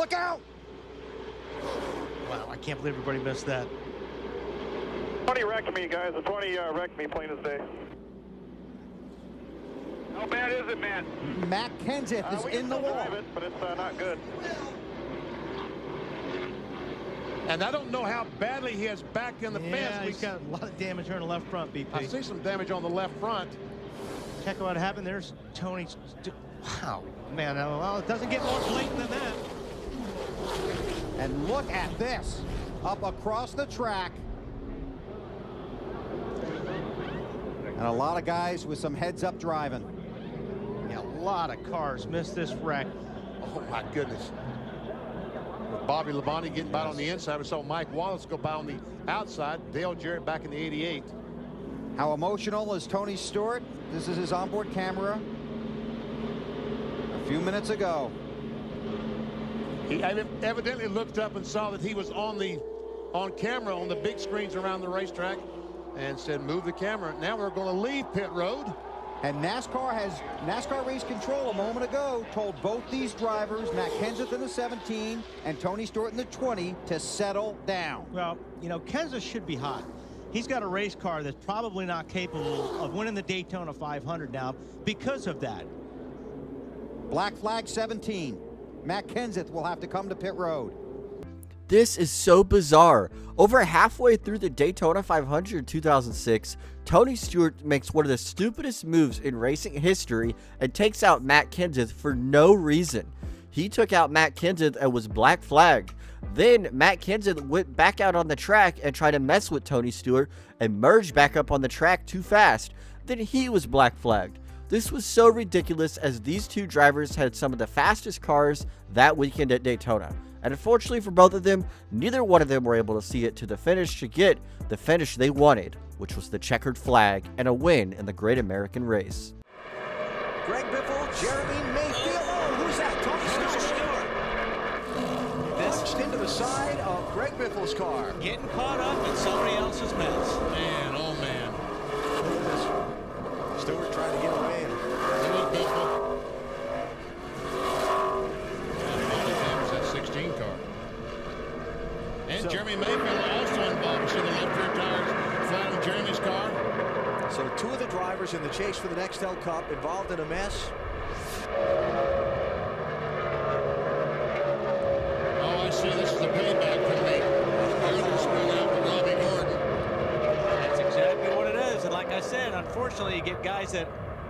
Look out! Wow, I can't believe everybody missed that. 20 wrecked me, guys. The 20 wrecked me plain as day. How bad is it, man? Matt Kenseth is in the wall. It, but it's not good. And I don't know how badly he has backed in the fence. He's got a lot of damage here on the left front, BP. I see some damage on the left front. Check out what happened. There's Tony. Wow, man, well, it doesn't get more blatant than that. And look at this, up across the track. And a lot of guys with some heads-up driving. Yeah, a lot of cars missed this wreck. Oh, my goodness. Bobby Labonte getting by on the inside. We saw Mike Wallace go by on the outside. Dale Jarrett back in the 88. How emotional is Tony Stewart? This is his onboard camera. A few minutes ago. He evidently looked up and saw that he was on camera on the big screens around the racetrack and said, move the camera. Now we're going to leave pit road. And NASCAR Race Control a moment ago told both these drivers, Matt Kenseth in the 17 and Tony Stewart in the 20, to settle down. Well, you know, Kenseth should be hot. He's got a race car that's probably not capable of winning the Daytona 500 now because of that. Black flag 17. Matt Kenseth will have to come to pit road. This is so bizarre. Over halfway through the Daytona 500 in 2006, Tony Stewart makes one of the stupidest moves in racing history and takes out Matt Kenseth for no reason. He took out Matt Kenseth and was black flagged. Then Matt Kenseth went back out on the track and tried to mess with Tony Stewart and merged back up on the track too fast. Then he was black flagged. This was so ridiculous as these two drivers had some of the fastest cars that weekend at Daytona. And unfortunately for both of them, neither one of them were able to see it to the finish to get the finish they wanted, which was the checkered flag and a win in the Great American Race. Greg Biffle, Jeremy Mayfield. Oh, who's that? Tony Stewart. This into the side of Greg Biffle's car. Getting caught up in somebody else's mess. Man, oh man. Stewart trying to get away. It was Biffle. That 16 car. And Jeremy Mayfield also involved. You see the left rear tires flat on Jeremy's car. So two of the drivers in the chase for the Nextel Cup involved in a mess. Oh, I see. This is the payback penalty. Gordon screwed out with Robbie Gordon. That's exactly what it is. And like I said, unfortunately, you get guys that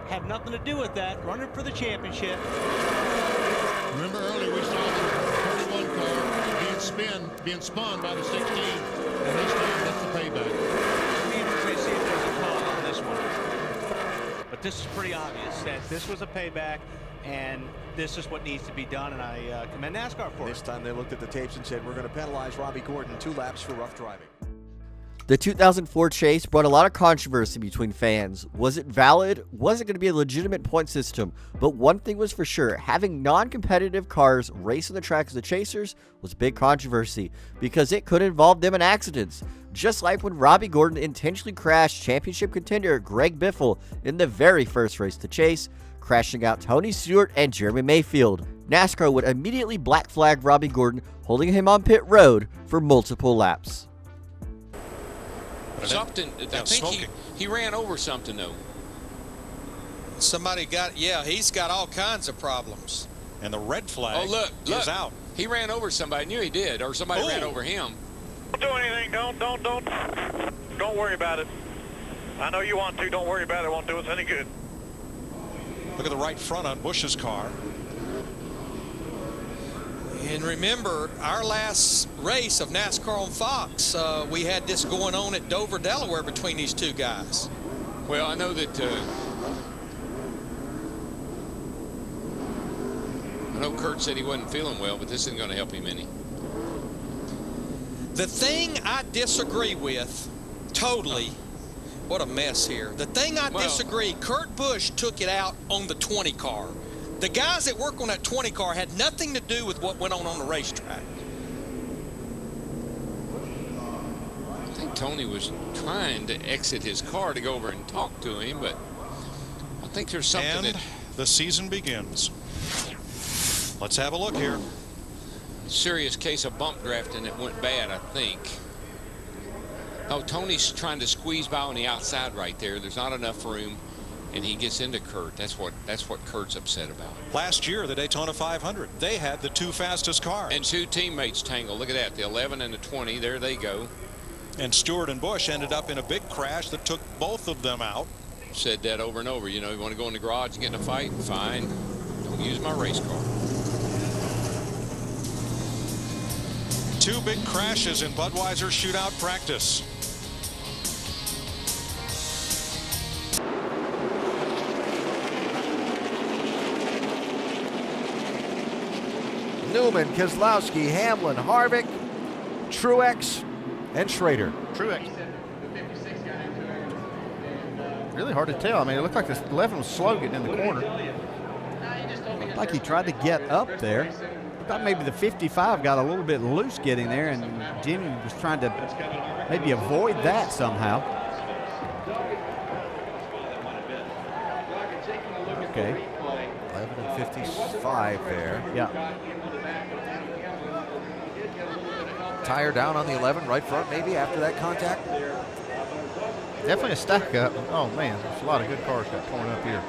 have nothing to do with that running for the championship. Remember earlier we saw the first one car being spun by the 16. And this time that's the payback. They see if there's a call on this one. But this is pretty obvious that this was a payback, and this is what needs to be done, and I commend NASCAR for it. This time they looked at the tapes and said, we're going to penalize Robbie Gordon 2 laps for rough driving. The 2004 chase brought a lot of controversy between fans. Was it valid? Was it going to be a legitimate point system? But one thing was for sure, having non-competitive cars racing the track as the chasers was big controversy because it could involve them in accidents. Just like when Robbie Gordon intentionally crashed championship contender Greg Biffle in the very first race to chase, crashing out Tony Stewart and Jeremy Mayfield. NASCAR would immediately black flag Robbie Gordon, holding him on pit road for multiple laps. Something, I think he ran over something, though. Somebody got, yeah, he's got all kinds of problems. And the red flag is out. He ran over somebody. I knew he did, or somebody ran over him. Don't do anything. Don't worry about it. I know you want to. Don't worry about it. It won't do us any good. Look at the right front on Busch's car. And remember, our last race of NASCAR on Fox, we had this going on at Dover, Delaware between these two guys. Well, I know that I know Kurt said he wasn't feeling well, but this isn't going to help him any. The thing I disagree with, totally, what a mess here. The thing I disagree, Kurt Busch took it out on the 20 car. The guys that work on that 20 car had nothing to do with what went on the racetrack. I think Tony was trying to exit his car to go over and talk to him, but I think there's something and the season begins. Let's have a look here. serious case of bump drafting that went bad, I think. Oh, Tony's trying to squeeze by on the outside right there. There's not enough room, and he gets into Kurt. That's what Kurt's upset about. Last year, the Daytona 500, they had the 2 fastest cars. And 2 teammates tangled. Look at that, the 11 and the 20. There they go. And Stewart and Busch ended up in a big crash that took both of them out. Said that over and over. You know, you want to go in the garage and get in a fight? Fine. Don't use my race car. 2 big crashes in Budweiser shootout practice. Newman, Keselowski, Hamlin, Harvick, Truex, and Schrader. Truex. Really hard to tell. I mean, it looked like the 11 was slow getting in the corner. Looked like he tried to get up there. Thought maybe the 55 got a little bit loose getting there, and Jimmy was trying to maybe avoid that somehow. Okay. 11 and 55 there. Yeah. Tire down on the 11 right front maybe after that contact. Definitely a stack up. Oh man, there's a lot of good cars got torn up here.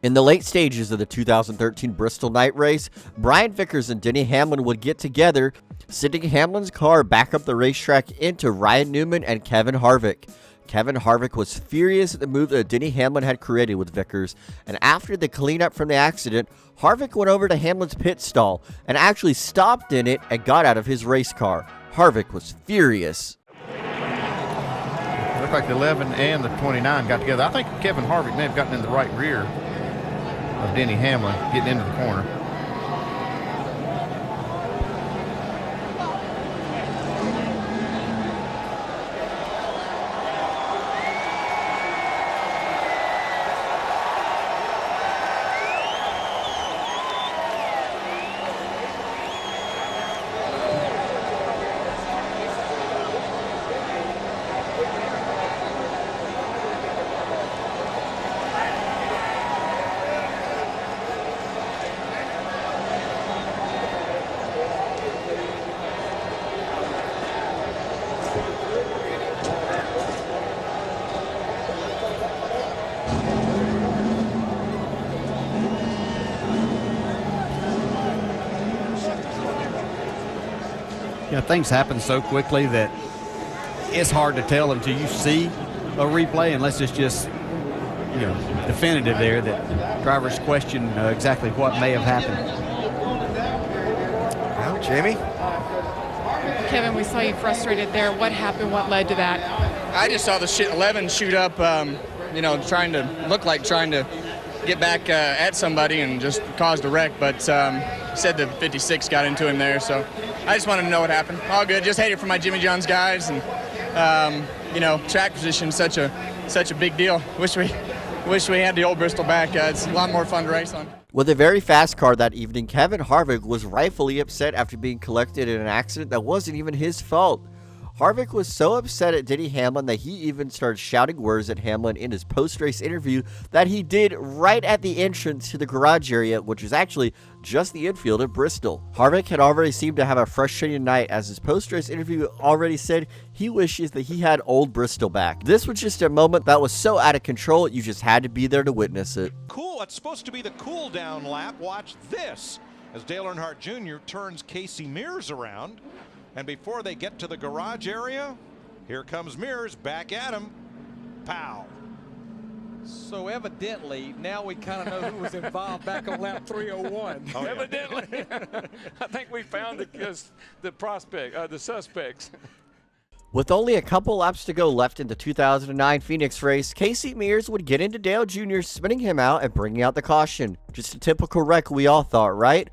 In the late stages of the 2013 Bristol night race, Brian Vickers and Denny Hamlin would get together, sending Hamlin's car back up the racetrack into Ryan Newman and Kevin Harvick. Kevin Harvick was furious at the move that Denny Hamlin had created with Vickers, and after the cleanup from the accident, Harvick went over to Hamlin's pit stall and actually stopped in it and got out of his race car. Harvick was furious. It looked like the 11 and the 29 got together. I think Kevin Harvick may have gotten in the right rear of Denny Hamlin getting into the corner. You know, things happen so quickly that it's hard to tell until you see a replay, unless it's just, you know, definitive there that drivers question exactly what may have happened. Well, Jamie? Kevin, we saw you frustrated there. What happened? What led to that? I just saw the 11 shoot up, you know, trying to get back at somebody and just caused a wreck, but said the 56 got into him there, so I just wanted to know what happened. All good. Just hate it for my Jimmy John's guys, and you know, track position is such a big deal. Wish we had the old Bristol back. It's a lot more fun to race on. With a very fast car that evening, Kevin Harvick was rightfully upset after being collected in an accident that wasn't even his fault. Harvick was so upset at Denny Hamlin that he even started shouting words at Hamlin in his post-race interview that he did right at the entrance to the garage area, which is actually just the infield at Bristol. Harvick had already seemed to have a frustrating night, as his post-race interview already said he wishes that he had old Bristol back. This was just a moment that was so out of control, you just had to be there to witness it. Cool, it's supposed to be the cool down lap. Watch this as Dale Earnhardt Jr. turns Casey Mears around. And before they get to the garage area, here comes Mears back at him. Pow. So evidently, now we kind of know who was involved back on lap 301. Oh, yeah. Evidently. I think we found the suspects. With only a couple laps to go left in the 2009 Phoenix race, Casey Mears would get into Dale Jr., spinning him out and bringing out the caution. Just a typical wreck, we all thought, right?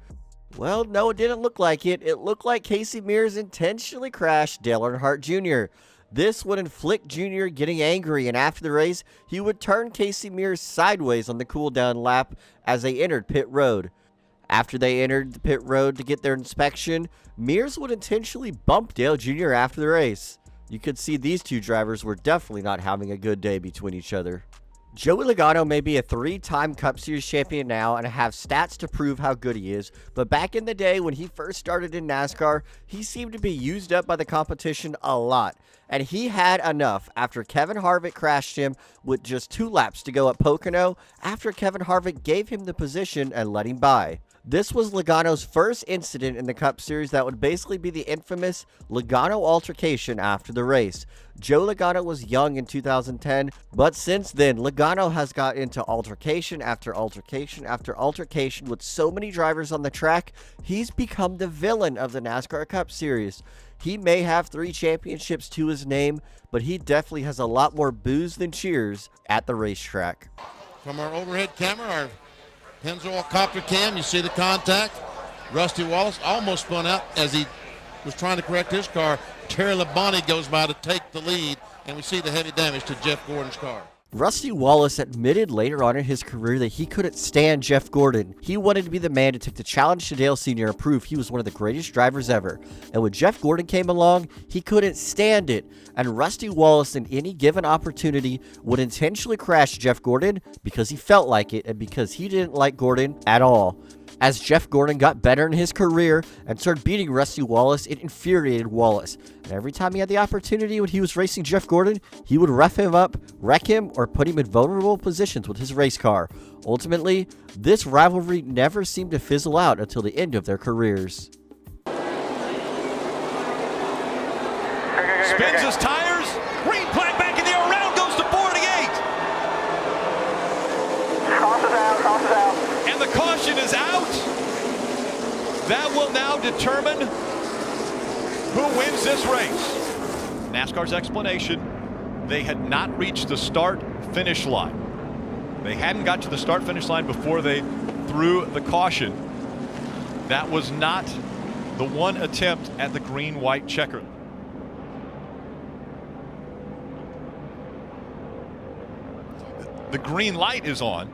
Well, no, it didn't look like it. It looked like Casey Mears intentionally crashed Dale Earnhardt Jr. This would inflict Jr. getting angry, and after the race, he would turn Casey Mears sideways on the cool-down lap as they entered pit road. After they entered the pit road to get their inspection, Mears would intentionally bump Dale Jr. after the race. You could see these two drivers were definitely not having a good day between each other. Joey Logano may be a 3-time Cup Series champion now and have stats to prove how good he is, but back in the day when he first started in NASCAR, he seemed to be used up by the competition a lot, and he had enough after Kevin Harvick crashed him with just 2 laps to go at Pocono after Kevin Harvick gave him the position and let him by. This was Logano's first incident in the Cup Series that would basically be the infamous Logano altercation after the race. Joe Logano was young in 2010, but since then, Logano has got into altercation after altercation after altercation with so many drivers on the track, he's become the villain of the NASCAR Cup Series. He may have 3 championships to his name, but he definitely has a lot more boos than cheers at the racetrack. From our overhead camera, our Pennzoil copter cam, you see the contact. Rusty Wallace almost spun out as he was trying to correct his car. Terry Labonte goes by to take the lead, and we see the heavy damage to Jeff Gordon's car. Rusty Wallace admitted later on in his career that he couldn't stand Jeff Gordon. He wanted to be the man to take the challenge to Dale Sr. and prove he was one of the greatest drivers ever. And when Jeff Gordon came along, he couldn't stand it. And Rusty Wallace, in any given opportunity, would intentionally crash Jeff Gordon because he felt like it and because he didn't like Gordon at all. As Jeff Gordon got better in his career and started beating Rusty Wallace, it infuriated Wallace. And every time he had the opportunity when he was racing Jeff Gordon, he would rough him up, wreck him, or put him in vulnerable positions with his race car. Ultimately, this rivalry never seemed to fizzle out until the end of their careers. Spins his tires. Green flag back in the air. Around goes to 48. Crosses out. And the caution is out. That will now determine who wins this race. NASCAR's explanation, they had not reached the start-finish line. They hadn't got to the start-finish line before they threw the caution. That was not the one attempt at the green-white checker. The green light is on.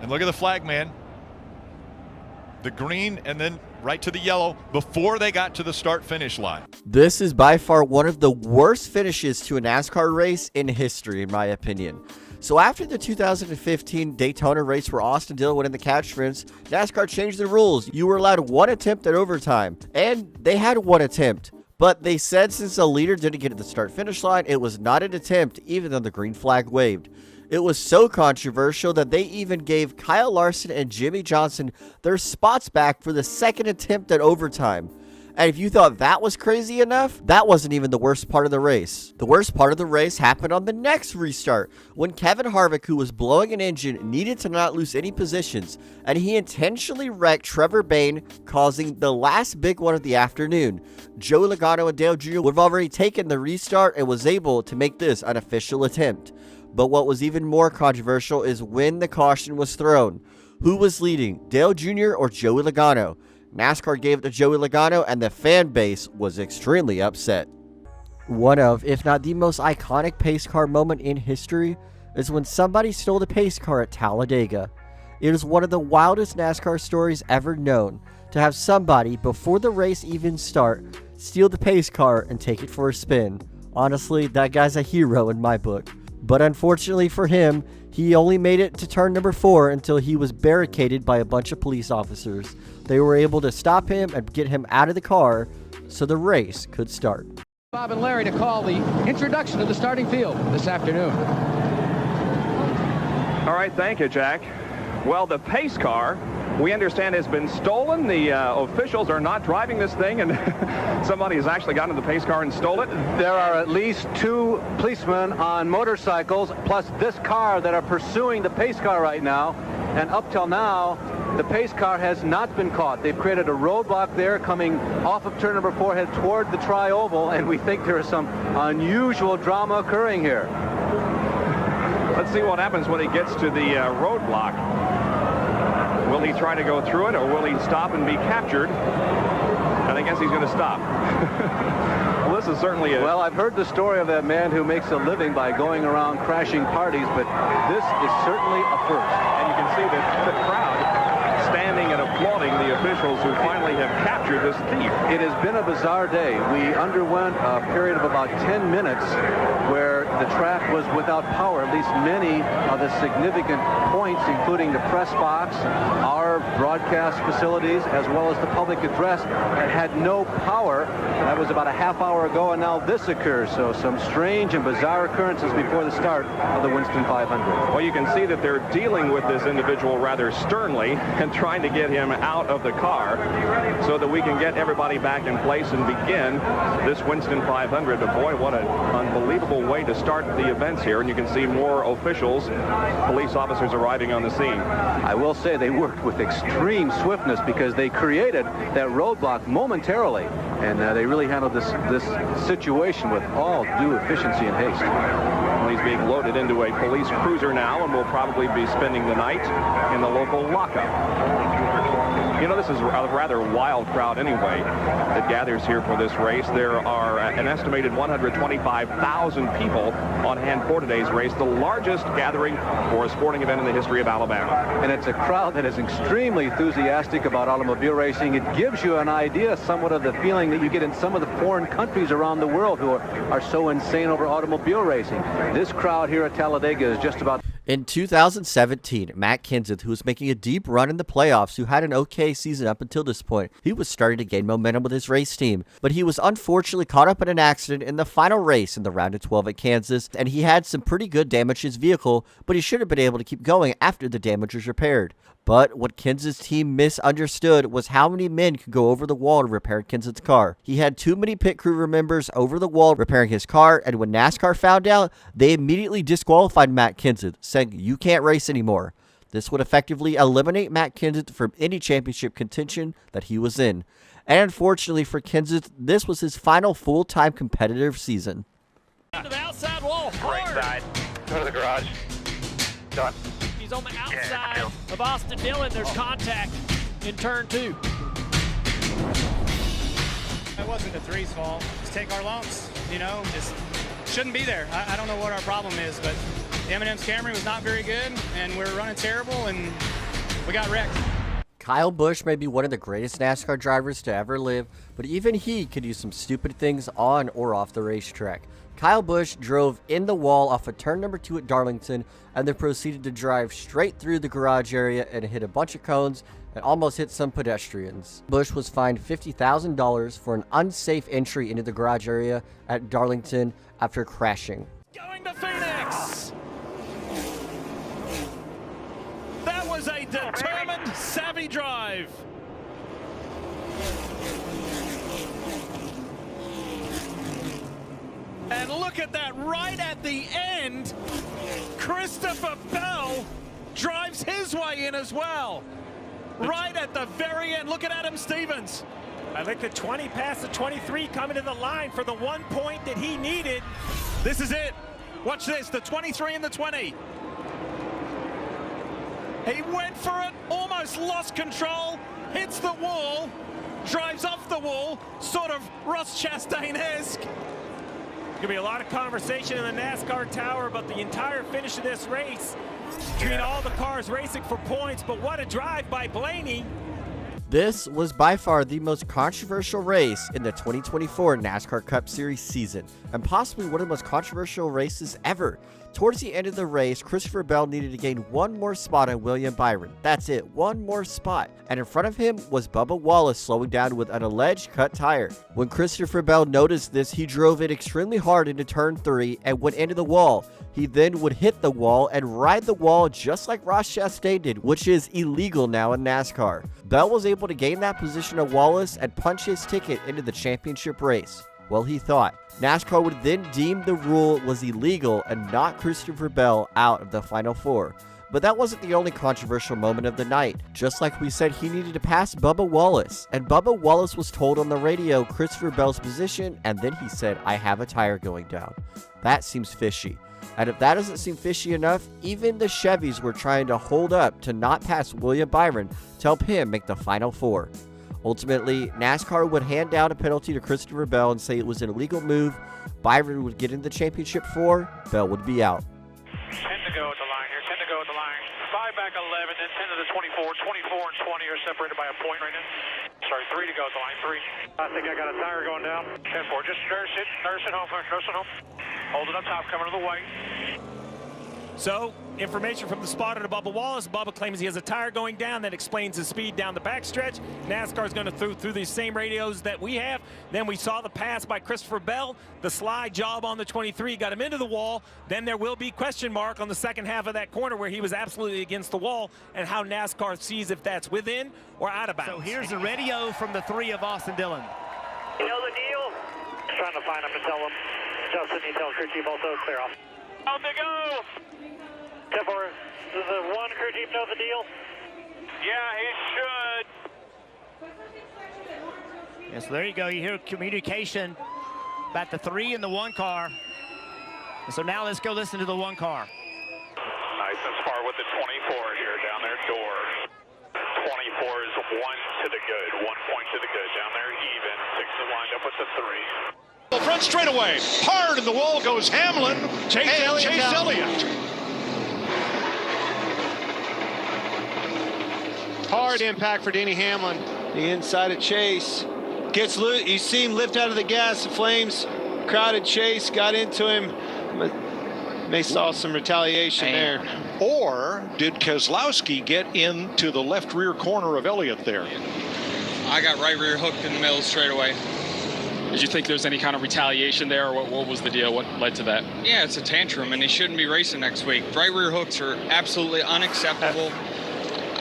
And look at the flag man. The green and then right to the yellow before they got to the start-finish line. This is by far one of the worst finishes to a NASCAR race in history, in my opinion. So after the 2015 Daytona race where Austin Dillon went in the catch fence, NASCAR changed the rules. You were allowed 1 attempt at overtime, and they had 1 attempt. But they said since the leader didn't get to the start-finish line, it was not an attempt, even though the green flag waved. It was so controversial that they even gave Kyle Larson and Jimmy Johnson their spots back for the 2nd attempt at overtime. And if you thought that was crazy enough, that wasn't even the worst part of the race. The worst part of the race happened on the next restart, when Kevin Harvick, who was blowing an engine, needed to not lose any positions, and he intentionally wrecked Trevor Bayne, causing the last big one of the afternoon. Joey Logano and Dale Jr. would have already taken the restart and was able to make this an official attempt. But what was even more controversial is when the caution was thrown. Who was leading, Dale Jr. or Joey Logano? NASCAR gave it to Joey Logano, and the fan base was extremely upset. One of, if not the most iconic pace car moment in history, is when somebody stole the pace car at Talladega. It is one of the wildest NASCAR stories ever known, to have somebody, before the race even start, steal the pace car and take it for a spin. Honestly, that guy's a hero in my book. But unfortunately for him, he only made it to turn number 4 until he was barricaded by a bunch of police officers. They were able to stop him and get him out of the car so the race could start. Bob and Larry to call the introduction of the starting field this afternoon. All right, thank you, Jack. Well, the pace car, we understand, has been stolen. The officials are not driving this thing, and somebody has actually gotten into the pace car and stole it. There are at least 2 policemen on motorcycles, plus this car, that are pursuing the pace car right now. And up till now, the pace car has not been caught. They've created a roadblock there coming off of turn number 4, head toward the tri-oval, and we think there is some unusual drama occurring here. Let's see what happens when he gets to the roadblock. Will he try to go through it, or will he stop and be captured? And I guess he's going to stop. Well, this is certainly Well, I've heard the story of that man who makes a living by going around crashing parties, but this is certainly a first. And you can see that the crowd standing and applauding the officials who finally have captured this thief. It has been a bizarre day. We underwent a period of about 10 minutes where the track was without power. At least many of the significant points, including the press box, our broadcast facilities, as well as the public address, had no power. That was about a half hour ago, and now this occurs. So some strange and bizarre occurrences before the start of the Winston 500. Well, you can see that they're dealing with this individual rather sternly and trying to get him out of the car so that we can get everybody back in place and begin this Winston 500. But boy, what an unbelievable way to start the events here. And you can see more officials, police officers arriving on the scene. I will say they worked with extreme swiftness because they created that roadblock momentarily, and they really handled this situation with all due efficiency and haste. Well, he's being loaded into a police cruiser now and will probably be spending the night in the local lockup. You know, this is a rather wild crowd anyway that gathers here for this race. There are an estimated 125,000 people on hand for today's race, the largest gathering for a sporting event in the history of Alabama. And it's a crowd that is extremely enthusiastic about automobile racing. It gives you an idea somewhat of the feeling that you get in some of the foreign countries around the world who are so insane over automobile racing. This crowd here at Talladega is just about... In 2017, Matt Kenseth, who was making a deep run in the playoffs, who had an okay season up until this point, he was starting to gain momentum with his race team, but he was unfortunately caught up in an accident in the final race in the round of 12 at Kansas, and he had some pretty good damage to his vehicle, but he should have been able to keep going after the damage was repaired. But what Kenseth's team misunderstood was how many men could go over the wall to repair Kenseth's car. He had too many pit crew members over the wall repairing his car, and when NASCAR found out, they immediately disqualified Matt Kenseth, saying, "You can't race anymore." This would effectively eliminate Matt Kenseth from any championship contention that he was in. And unfortunately for Kenseth, this was his final full-time competitive season. To the outside wall, Right side. Go to the garage. Done. He's on the outside of Austin Dillon. There's contact in turn 2. It wasn't the three's fault. Just take our lumps, you know, just shouldn't be there. I don't know what our problem is, but the M&M's Camry was not very good, and we're running terrible, and we got wrecked. Kyle Busch may be one of the greatest NASCAR drivers to ever live, but even he could do some stupid things on or off the racetrack. Kyle Busch drove in the wall off of turn number 2 at Darlington, and then proceeded to drive straight through the garage area and hit a bunch of cones and almost hit some pedestrians. Busch was fined $50,000 for an unsafe entry into the garage area at Darlington after crashing. Going to Phoenix! That was a determined, savvy drive. And look at that, right at the end, Christopher Bell drives his way in as well. Right at the very end. Look at Adam Stevens. I think the 20 past the 23 coming to the line for the 1 point that he needed. This is it. Watch this, the 23 and the 20. He went for it, almost lost control, hits the wall, drives off the wall, sort of Ross Chastain-esque. Gonna be a lot of conversation in the NASCAR tower about the entire finish of this race between all the cars racing for points, but what a drive by Blaney. This was by far the most controversial race in the 2024 NASCAR Cup Series season, and possibly one of the most controversial races ever. Towards the end of the race, Christopher Bell needed to gain one more spot on William Byron. That's it, one more spot. And in front of him was Bubba Wallace slowing down with an alleged cut tire. When Christopher Bell noticed this, he drove it extremely hard into turn 3 and went into the wall. He then would hit the wall and ride the wall just like Ross Chastain did, which is illegal now in NASCAR. Bell was able to gain that position of Wallace and punch his ticket into the championship race. Well, he thought. NASCAR would then deem the rule was illegal and knock Christopher Bell out of the Final Four. But that wasn't the only controversial moment of the night. Just like we said, he needed to pass Bubba Wallace. And Bubba Wallace was told on the radio Christopher Bell's position, and then he said, "I have a tire going down." That seems fishy. And if that doesn't seem fishy enough, even the Chevys were trying to hold up to not pass William Byron to help him make the Final Four. Ultimately, NASCAR would hand down a penalty to Christopher Bell and say it was an illegal move. Byron would get in the championship 4, Bell would be out. to go at the line here, 10 to go at the line. 5 back 11, then 10 to the 24. 24 and 20 are separated by a point right now. Sorry, 3 to go at the line, 3. I think I got a tire going down. 10-4, just nurse it home, nurse it home. Hold it up top, coming to the white. So, information from the spotter to Bubba Wallace. Bubba claims he has a tire going down. That explains his speed down the backstretch. NASCAR's going to through these same radios that we have. Then we saw the pass by Christopher Bell. The slide job on the 23 got him into the wall. Then there will be question mark on the second half of that corner where he was absolutely against the wall, and how NASCAR sees if that's within or out of bounds. So here's the radio from the 3 of Austin Dillon. You know the deal? Trying to find him and tell him. Justin, you tell crew chief also clear off. On they go! 10-4, does the 1 crew chief know the deal? Yeah, he should. Yes, so there you go. You hear communication about the 3 and the 1 car. And so now let's go listen to the 1 car. Nice and far with the 24 here down there, door. 24 is 1 to the good, 1 point to the good. Down there, even. 6 is lined up with the 3. Front straightaway, hard in the wall goes Hamlin. Chase Elliott. Hard impact for Denny Hamlin. The inside of Chase gets loose. You see him lift out of the gas. The flames crowded Chase, got into him. But they saw some retaliation there. Or did Keselowski get into the left rear corner of Elliott there? I got right rear hooked in the middle straightaway. Did you think there was any kind of retaliation there, or what was the deal? What led to that? Yeah, it's a tantrum, and he shouldn't be racing next week. Right rear hooks are absolutely unacceptable.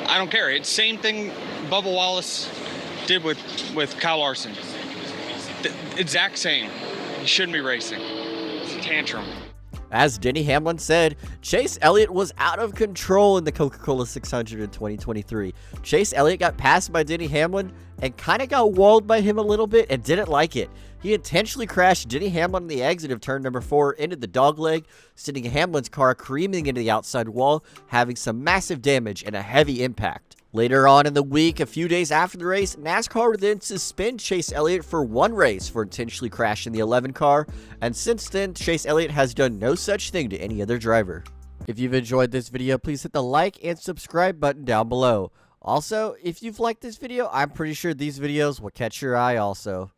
I don't care. It's same thing Bubba Wallace did with Kyle Larson. The exact same. He shouldn't be racing. It's a tantrum. As Denny Hamlin said, Chase Elliott was out of control in the Coca-Cola 600 in 2023. Chase Elliott got passed by Denny Hamlin and kind of got walled by him a little bit and didn't like it. He intentionally crashed Denny Hamlin on the exit of turn number 4 into the dogleg, sending Hamlin's car careening into the outside wall, having some massive damage and a heavy impact. Later on in the week, a few days after the race, NASCAR would then suspend Chase Elliott for 1 race for intentionally crashing the 11 car, and since then, Chase Elliott has done no such thing to any other driver. If you've enjoyed this video, please hit the like and subscribe button down below. Also, if you've liked this video, I'm pretty sure these videos will catch your eye also.